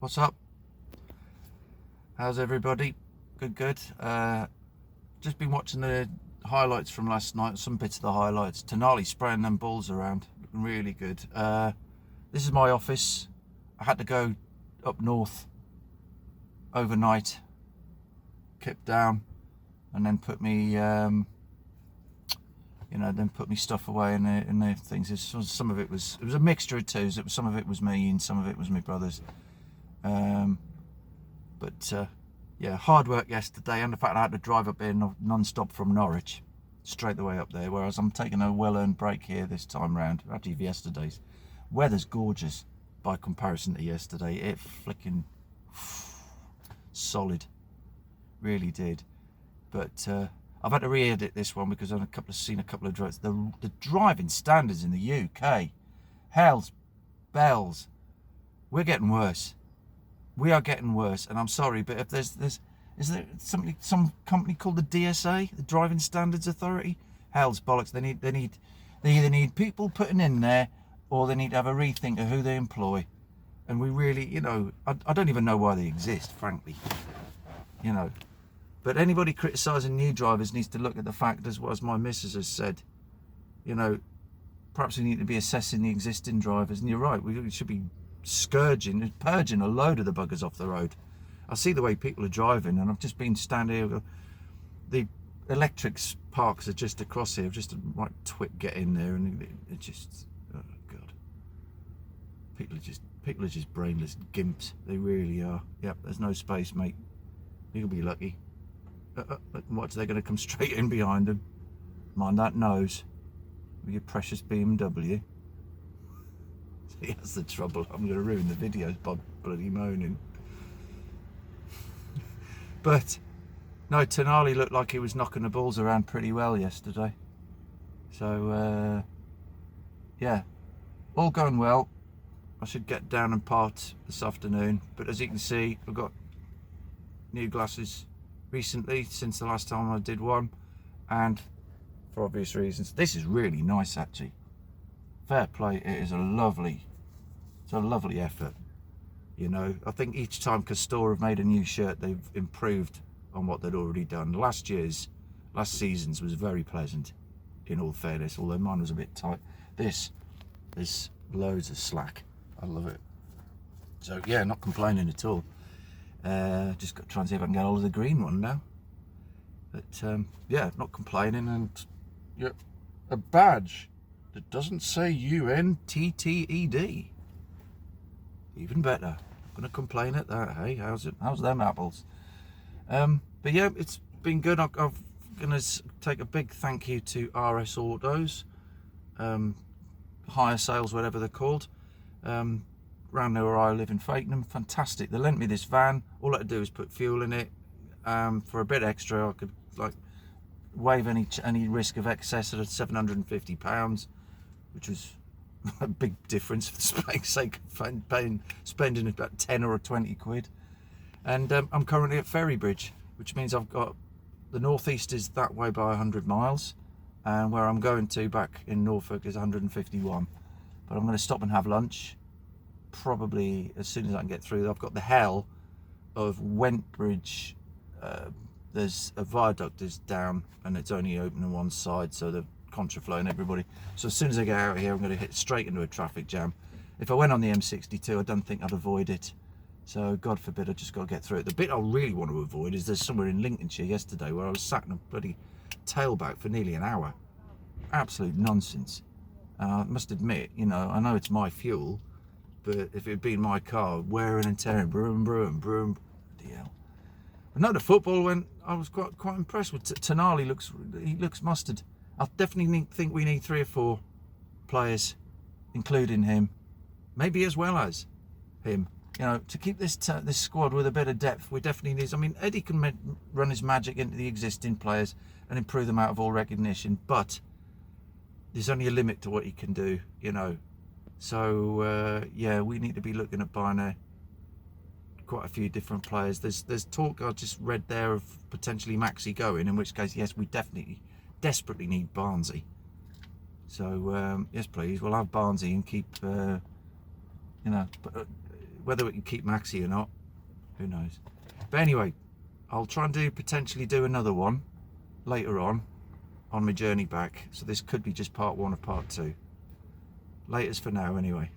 What's up? How's everybody? Good. Just been watching the highlights from last night, some bits of the highlights. Tonali spraying them balls around, looking really good. This is my office. I had to go up north overnight, kept down, and then put me, then put me stuff away in the things. Some of it was a mixture of twos. Some of it was me and some of it was my brothers. Yeah, hard work yesterday, and the fact I had to drive up here non-stop from Norwich, straight the way up there, whereas I'm taking a well-earned break here this time round, actually yesterday's. Weather's gorgeous by comparison to yesterday. It flicking solid, really did. But I've had to re-edit this one because I've seen a couple of drives. The driving standards in the UK, hell's bells, we're getting worse. We are getting worse, and I'm sorry, but if is there some company called the DSA, the Driving Standards Authority? Hell's bollocks! They either need people putting in there, or they need to have a rethink of who they employ. And we really, I don't even know why they exist, frankly. But anybody criticising new drivers needs to look at the fact, as my missus has said. Perhaps we need to be assessing the existing drivers. And you're right, we should be purging a load of the buggers off the road. I see the way people are driving, and I've just been standing here. The electric parks are just across here. I've just right twit get in there, and it just, oh god, people are just brainless gimps. They really are. Yep, there's no space, mate. You'll be lucky. Watch, they're going to come straight in behind them. Mind that nose with your precious BMW. See, that's the trouble. I'm going to ruin the videos by bloody moaning. But no, Tonali looked like he was knocking the balls around pretty well yesterday. So yeah, all going well. I should get down and part this afternoon. But as you can see, I've got new glasses recently since the last time I did one, and for obvious reasons. This is really nice, actually. Fair play. It is a lovely effort. I think each time Castore have made a new shirt, they've improved on what they'd already done. Last season's was very pleasant, in all fairness, although mine was a bit tight. There's loads of slack. I love it. So yeah, not complaining at all. Just got to try and see if I can get hold of the green one now. But yeah, not complaining. And yeah, a badge that doesn't say UNTTED. Even better. I'm gonna complain at that. Hey, how's them apples? But yeah, it's been good. I'm gonna take a big thank you to RS Autos, hire sales, whatever they're called, around there where I live in Fakenham. Fantastic. They lent me this van. All I had to do was put fuel in it. For a bit extra, I could waive any risk of excess at £750, which was a big difference for the sake of spending about 10 or 20 quid. And I'm currently at Ferrybridge, which means I've got the northeast is that way by 100 miles, and where I'm going to back in Norfolk is 151. But I'm going to stop and have lunch probably as soon as I can get through. I've got the hell of Wentbridge. There's a viaduct is down and it's only open on one side, so the contraflow and everybody. So as soon as I get out of here, I'm going to hit straight into a traffic jam. If I went on the M62, I don't think I'd avoid it. So God forbid, I just got to get through it. The bit I really want to avoid is there's somewhere in Lincolnshire yesterday where I was sat in a bloody tailback for nearly an hour. Absolute nonsense. I must admit, I know it's my fuel, but if it had been my car, wearing and tearing, broom, bloody hell. But no, the football went. I was quite impressed with Tonali. He looks mustard. I definitely think we need 3 or 4 players, including him, maybe as well as him. To keep this squad with a bit of depth, we definitely need. I mean, Eddie can run his magic into the existing players and improve them out of all recognition, but there's only a limit to what he can do. So yeah, we need to be looking at buying quite a few different players. There's talk I just read there of potentially Maxi going, in which case, yes, we desperately need Barnsley. So yes, please, we'll have Barnsley and keep Whether we can keep Maxi or not, who knows. But anyway, I'll try and potentially do another one later on my journey back. So this could be just part 1 of part 2. Laters for now anyway.